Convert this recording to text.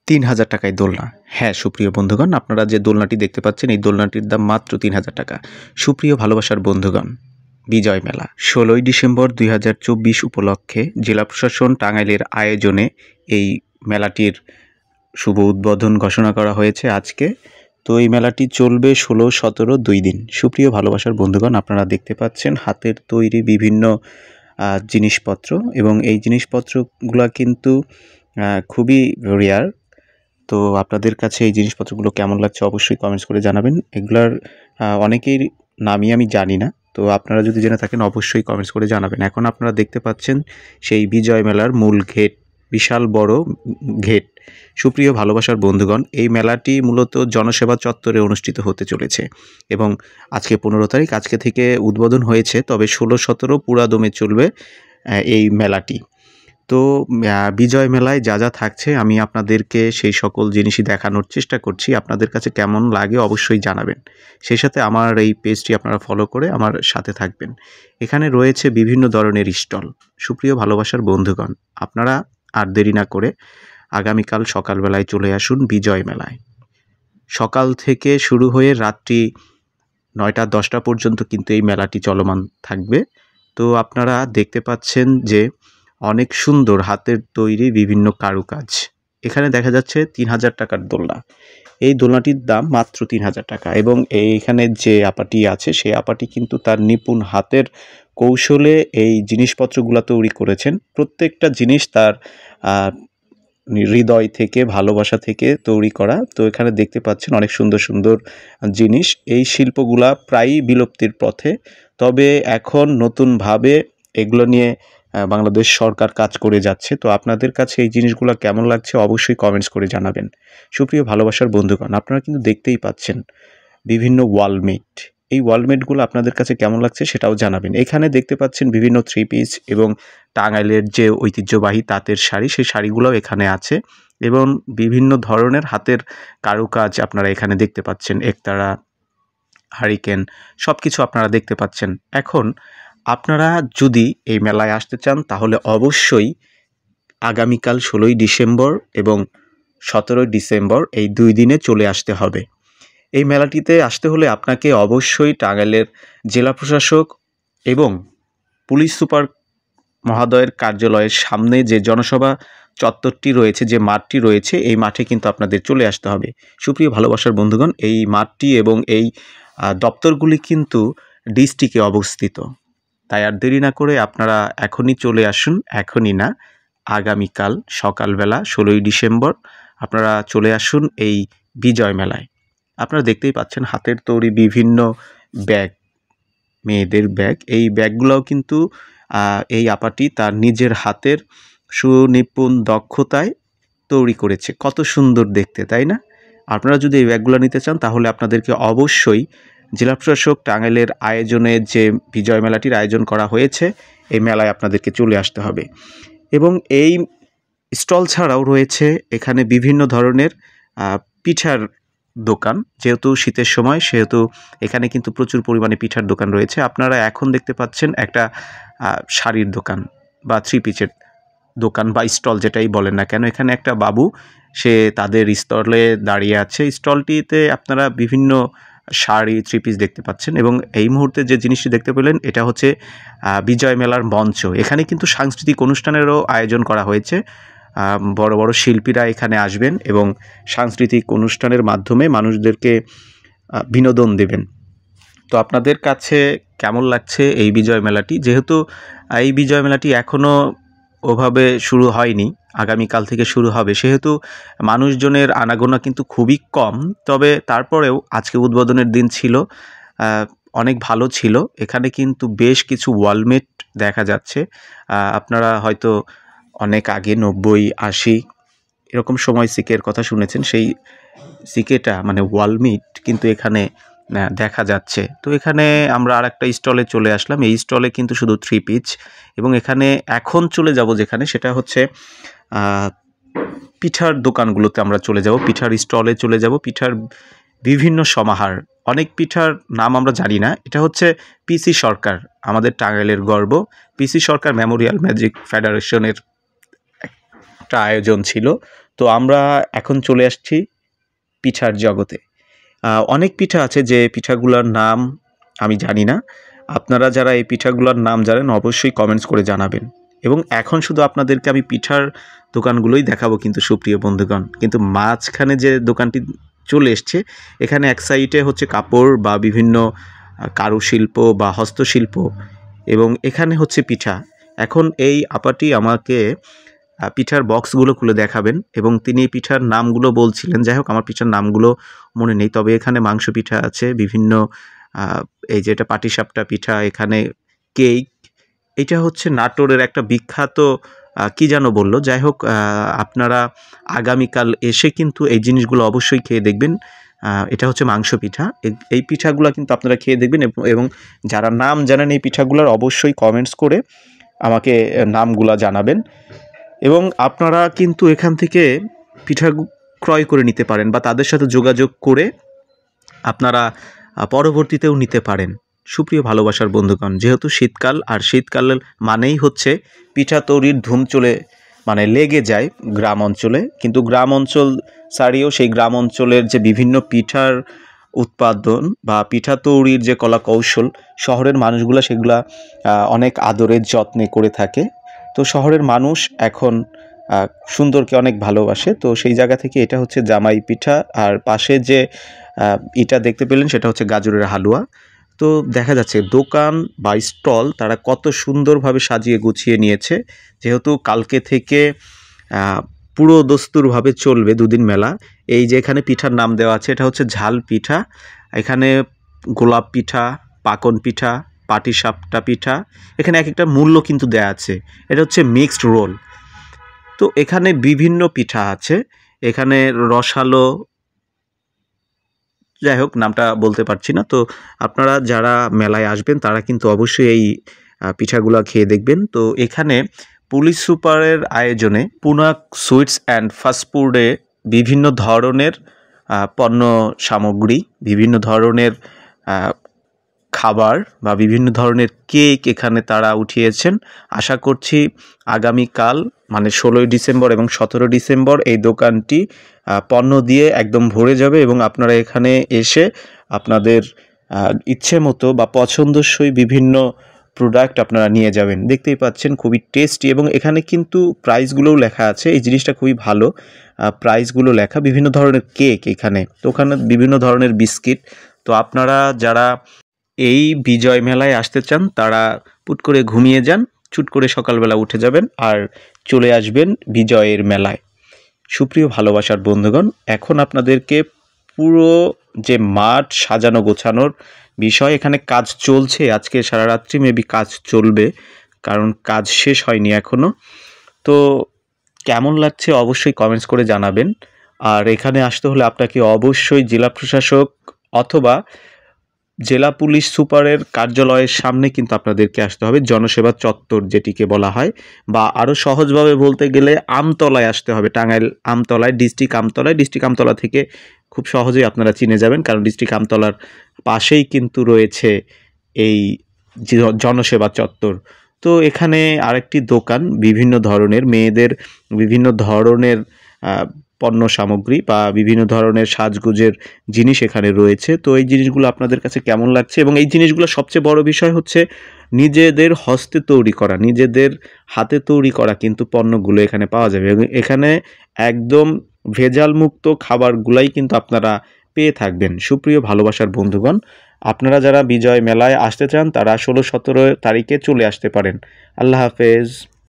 ৩,০০০ টাকায় দোলনা। হ্যাঁ, সুপ্রিয় বন্ধুগণ, আপনারা যে দোলনাটি দেখতে পাচ্ছেন, এই দোলনাটির দাম মাত্র ৩,০০০ টাকা। সুপ্রিয় ভালোবাসার বন্ধুগণ, বিজয় মেলা ১৬ই ডিসেম্বর ২০২৪ উপলক্ষে জেলা প্রশাসন টাঙ্গাইলের আয়োজনে এই মেলাটির শুভ উদ্বোধন ঘোষণা করা হয়েছে আজকে। তো এই মেলাটি চলবে ১৬-১৭ ২ দিন। সুপ্রিয় ভালোবাসার বন্ধুগণ, আপনারা দেখতে পাচ্ছেন হাতের তৈরি বিভিন্ন জিনিসপত্র, এবং এই জিনিসপত্রগুলা কিন্তু খুবই রেয়ার। তো আপনাদের কাছে এই জিনিসপত্রগুলো কেমন লাগছে অবশ্যই কমেন্টস করে জানাবেন। এগুলার অনেকের নামই আমি জানি না। তো আপনারা যদি জেনে থাকেন অবশ্যই কমেন্টস করে জানাবেন। এখন আপনারা দেখতে পাচ্ছেন সেই বিজয় মেলার মূল গেট, বিশাল বড় গেট। সুপ্রিয় ভালোবাসার বন্ধুগণ, এই মেলাটি মূলত জনসেবা চত্বরে অনুষ্ঠিত হতে চলেছে এবং আজকে ১৫ তারিখ, আজকে থেকে উদ্বোধন হয়েছে, তবে ১৬-১৭ পুরাদমে চলবে এই মেলাটি। তো বিজয় মেলায় যা যা থাকছে আমি আপনাদেরকে সেই সকল জিনিসই দেখানোর চেষ্টা করছি। আপনাদের কাছে কেমন লাগে অবশ্যই জানাবেন। সেই সাথে আমার এই পেজটি আপনারা ফলো করে আমার সাথে থাকবেন। এখানে রয়েছে বিভিন্ন ধরনের স্টল। সুপ্রিয় ভালোবাসার বন্ধুগণ, আপনারা আর দেরি না করে আগামীকাল সকালবেলায় চলে আসুন বিজয় মেলায়। সকাল থেকে শুরু হয়ে রাত্রি ৯টা-১০টা পর্যন্ত কিন্তু এই মেলাটি চলমান থাকবে। তো আপনারা দেখতে পাচ্ছেন যে অনেক সুন্দর হাতের তৈরি বিভিন্ন কারুকাজ। এখানে দেখা যাচ্ছে ৩,০০০ টাকার দোলনা। এই দোলনাটির দাম মাত্র ৩,০০০ টাকা, এবং এইখানে যে আপাটি আছে সেই আপাটি কিন্তু তার নিপুণ হাতের কৌশলে এই জিনিসপত্রগুলো তৈরি করেছেন। প্রত্যেকটা জিনিস তার হৃদয় থেকে, ভালোবাসা থেকে তৈরি করা। তো এখানে দেখতে পাচ্ছেন অনেক সুন্দর সুন্দর জিনিস। এই শিল্পগুলা প্রায়ই বিলুপ্তির পথে, তবে এখন নতুনভাবে এগুলো নিয়ে বাংলাদেশ সরকার কাজ করে যাচ্ছে। তো আপনাদের কাছে এই জিনিসগুলো কেমন লাগছে অবশ্যই কমেন্টস করে জানাবেন। সুপ্রিয় ভালোবাসার বন্ধুগণ, আপনারা কিন্তু দেখতেই পাচ্ছেন বিভিন্ন ওয়ালমেট। এই ওয়ালমেটগুলো আপনাদের কাছে কেমন লাগছে সেটাও জানাবেন। এখানে দেখতে পাচ্ছেন বিভিন্ন থ্রি পিস এবং টাঙ্গাইলের যে ঐতিহ্যবাহী তাঁতের শাড়ি, সেই শাড়িগুলোও এখানে আছে, এবং বিভিন্ন ধরনের হাতের কারুকাজ আপনারা এখানে দেখতে পাচ্ছেন। একতারা, হারিকেন, সব কিছু আপনারা দেখতে পাচ্ছেন। এখন আপনারা যদি এই মেলায় আসতে চান তাহলে অবশ্যই আগামীকাল ১৬ই ডিসেম্বর এবং ১৭ই ডিসেম্বর এই ২ দিনে চলে আসতে হবে। এই মেলাটিতে আসতে হলে আপনাকে অবশ্যই টাঙ্গাইলের জেলা প্রশাসক এবং পুলিশ সুপার মহোদয়ের কার্যালয়ের সামনে যে জনসভা চত্বরটি রয়েছে, যে মাঠটি রয়েছে, এই মাঠে কিন্তু আপনাদের চলে আসতে হবে। সুপ্রিয় ভালোবাসার বন্ধুগণ, এই মাঠটি এবং এই দপ্তরগুলি কিন্তু ডিস্ট্রিক্টে অবস্থিত। তাই আর দেরি না করে আপনারা এখনই চলে আসুন, এখনই না, আগামীকাল সকালবেলা ১৬ই ডিসেম্বর আপনারা চলে আসুন এই বিজয় মেলায়। আপনারা দেখতেই পাচ্ছেন হাতের তৈরি বিভিন্ন ব্যাগ, মেয়েদের ব্যাগ। এই ব্যাগগুলোও কিন্তু এই আপাটি তার নিজের হাতের সুনিপুণ দক্ষতায় তৈরি করেছে। কত সুন্দর দেখতে, তাই না? আপনারা যদি এই ব্যাগগুলো নিতে চান তাহলে আপনাদেরকে অবশ্যই জেলা প্রশাসক টাঙ্গাইলের আয়োজনে যে বিজয় মেলাটির আয়োজন করা হয়েছে, এই মেলায় আপনাদেরকে চলে আসতে হবে। এবং এই স্টল ছাড়াও রয়েছে এখানে বিভিন্ন ধরনের পিঠার দোকান। যেহেতু শীতের সময়, সেহেতু এখানে কিন্তু প্রচুর পরিমাণে পিঠার দোকান রয়েছে। আপনারা এখন দেখতে পাচ্ছেন একটা শাড়ির দোকান বা থ্রি পিসের দোকান বা স্টল, যেটাই বলেন না কেন। এখানে একটা বাবু, সে তাদের স্টলে দাঁড়িয়ে আছে। স্টলটিতে আপনারা বিভিন্ন শাড়ি, থ্রি পিস দেখতে পাচ্ছেন, এবং এই মুহূর্তে যে জিনিসটি দেখতে পেলেন এটা হচ্ছে বিজয় মেলার মঞ্চ। এখানে কিন্তু সাংস্কৃতিক অনুষ্ঠানেরও আয়োজন করা হয়েছে। বড় বড় শিল্পীরা এখানে আসবেন এবং সাংস্কৃতিক অনুষ্ঠানের মাধ্যমে মানুষদেরকে বিনোদন দেবেন। তো আপনাদের কাছে কেমন লাগছে এই বিজয় মেলাটি? যেহেতু এই বিজয় মেলাটি এখনও ওভাবে শুরু হয়নি, আগামীকাল থেকে শুরু হবে, সেহেতু মানুষজনের আনাগোনা কিন্তু খুবই কম। তবে তারপরেও আজকে উদ্বোধনের দিন ছিল, অনেক ভালো ছিল। এখানে কিন্তু বেশ কিছু ওয়ালমেট দেখা যাচ্ছে। আপনারা হয়তো অনেক আগে ৯০-৮০ এরকম সময় সিকের কথা শুনেছেন। সেই সিকেটা মানে ওয়ালমিট কিন্তু এখানে দেখা যাচ্ছে। তো এখানে আমরা আরেকটা স্টলে চলে আসলাম। এই স্টলে কিন্তু শুধু থ্রি পিস, এবং এখানে এখন চলে যাব যেখানে, সেটা হচ্ছে পিঠার দোকানগুলোতে আমরা চলে যাব, পিঠার স্টলে চলে যাব। পিঠার বিভিন্ন সমাহার, অনেক পিঠার নাম আমরা জানি না। এটা হচ্ছে পিসি সরকার, আমাদের টাঙ্গাইলের গর্ব, পিসি সরকার মেমোরিয়াল ম্যাজিক ফেডারেশনের একটা আয়োজন ছিল। তো আমরা এখন চলে আসছি পিঠার জগতে। অনেক পিঠা আছে যে পিঠাগুলোর নাম আমি জানি না। আপনারা যারা এই পিঠাগুলোর নাম জানেন অবশ্যই কমেন্টস করে জানাবেন। এবং এখন শুধু আপনাদেরকে আমি পিঠার দোকানগুলোই দেখাবো কিন্তু সুপ্রিয় বন্ধুগণ। কিন্তু মাঝখানে যে দোকানটি চলে এসছে, এখানে এক সাইডে হচ্ছে কাপড় বা বিভিন্ন কারুশিল্প বা হস্তশিল্প, এবং এখানে হচ্ছে পিঠা। এখন এই আপাটি আমাকে পিঠার বক্সগুলো খুলে দেখাবেন এবং তিনি পিঠার নামগুলো বলছিলেন। যাই হোক, আমার পিঠার নামগুলো মনে নেই, তবে এখানে মাংস পিঠা আছে, বিভিন্ন এই যে এটা পাটিসাপটা পিঠা, এখানে কেক, এটা হচ্ছে নাটোরের একটা বিখ্যাত কি যেন বলল। যাই হোক, আপনারা আগামীকাল এসে কিন্তু এই জিনিসগুলো অবশ্যই খেয়ে দেখবেন। এটা হচ্ছে মাংস পিঠা। এই পিঠাগুলো কিন্তু আপনারা খেয়ে দেখবেন এবং যারা নাম জানেন এই পিঠাগুলোর অবশ্যই কমেন্টস করে আমাকে নামগুলা জানাবেন। এবং আপনারা কিন্তু এখান থেকে পিঠা ক্রয় করে নিতে পারেন বা তাদের সাথে যোগাযোগ করে আপনারা পরবর্তীতেও নিতে পারেন। সুপ্রিয় ভালোবাসার বন্ধুগণ, যেহেতু শীতকাল, আর শীতকালের মানেই হচ্ছে পিঠা তৈরির ধুম লেগে যায় গ্রাম অঞ্চলে। কিন্তু গ্রাম অঞ্চল ছাড়িয়েও সেই গ্রাম অঞ্চলের যে বিভিন্ন পিঠার উৎপাদন বা পিঠা তৈরির যে কলা কৌশল, শহরের মানুষগুলা সেগুলা অনেক আদরের যত্নে করে থাকে। তো শহরের মানুষ এখন সুন্দরকে অনেক ভালোবাসে। তো সেই জায়গা থেকে এটা হচ্ছে জামাই পিঠা, আর পাশে যে এটা দেখতে পেলেন সেটা হচ্ছে গাজরের হালুয়া। তো দেখা যাচ্ছে দোকান বা স্টল তারা কত সুন্দরভাবে সাজিয়ে গুছিয়ে নিয়েছে। যেহেতু কালকে থেকে পুরো দস্তুরভাবে চলবে দুদিন মেলা। এই যে এখানে পিঠার নাম দেওয়া আছে, এটা হচ্ছে ঝাল পিঠা। এখানে গোলাপ পিঠা, পাকন পিঠা, পাটিসাপটা পিঠা, এখানে এক একটা মূল্য কিন্তু দেয়া আছে। এটা হচ্ছে মিক্সড রোল। তো এখানে বিভিন্ন পিঠা আছে, এখানে রসালো, যাই হোক নামটা বলতে পারছি না। তো আপনারা যারা মেলায় আসবেন তারা কিন্তু অবশ্যই এই পিঠাগুলো খেয়ে দেখবেন। তো এখানে পুলিশ সুপারের আয়োজনে পুনাক সুইটস অ্যান্ড ফাস্টফুডে বিভিন্ন ধরনের পণ্য সামগ্রী, বিভিন্ন ধরনের খাবার বা বিভিন্ন ধরনের কেক এখানে তারা উঠিয়েছেন। আশা করছি আগামীকাল মানে 16ই ডিসেম্বর এবং 17 ডিসেম্বর এই দোকানটি পণ্য দিয়ে একদম ভরে যাবে এবং আপনারা এখানে এসে আপনাদের ইচ্ছে মতো বা পছন্দসই বিভিন্ন প্রোডাক্ট আপনারা নিয়ে যাবেন। দেখতেই পাচ্ছেন খুবই টেস্টি, এবং এখানে কিন্তু প্রাইসগুলোও লেখা আছে। এই জিনিসটা খুবই ভালো, প্রাইসগুলো লেখা। বিভিন্ন ধরনের কেক এখানে, তো ওখানে বিভিন্ন ধরনের বিস্কিট। তো আপনারা যারা এই বিজয় মেলায় আসতে চান তারা পুট করে ঘুমিয়ে যান, চুট করে সকালবেলা উঠে যাবেন আর চলে আসবেন বিজয়ের মেলায়। সুপ্রিয় ভালোবাসার বন্ধুগণ, এখন আপনাদেরকে পুরো যে মাঠ সাজানো গোছানোর বিষয়, এখানে কাজ চলছে, আজকে সারা রাত্রি মেবি কাজ চলবে, কারণ কাজ শেষ হয়নি এখনও। তো কেমন লাগছে অবশ্যই কমেন্টস করে জানাবেন। আর এখানে আসতে হলে আপনাকে অবশ্যই জেলা প্রশাসক অথবা জেলা পুলিশ সুপারের কার্যালয়ের সামনে কিন্তু আপনাদেরকে আসতে হবে, জনসেবা চত্বর যেটিকে বলা হয়, বা আরও সহজভাবে বলতে গেলে আমতলায় আসতে হবে। টাঙ্গাইল আমতলায়, ডিস্ট্রিক্ট আমতলা থেকে খুব সহজেই আপনারা চিনে যাবেন, কারণ ডিস্ট্রিক্ট আমতলার পাশেই কিন্তু রয়েছে এই জনসেবা চত্বর। তো এখানে আরেকটি দোকান, বিভিন্ন ধরনের মেয়েদের বিভিন্ন ধরনের পণ্য সামগ্রী বা বিভিন্ন ধরনের সাজগোজের জিনিস এখানে রয়েছে। তো এই জিনিসগুলো আপনাদের কাছে কেমন লাগছে? এবং এই জিনিসগুলো সবচেয়ে বড় বিষয় হচ্ছে নিজেদের হস্তে তৈরি করা, নিজেদের হাতে তৈরি করা কিন্তু পণ্যগুলো এখানে পাওয়া যাবে, এবং এখানে একদম ভেজালমুক্ত খাবারগুলাই কিন্তু আপনারা পেয়ে থাকবেন। সুপ্রিয় ভালোবাসার বন্ধুগণ, আপনারা যারা বিজয় মেলায় আসতে চান তারা 16-17 তারিখে চলে আসতে পারেন। আল্লাহ হাফেজ।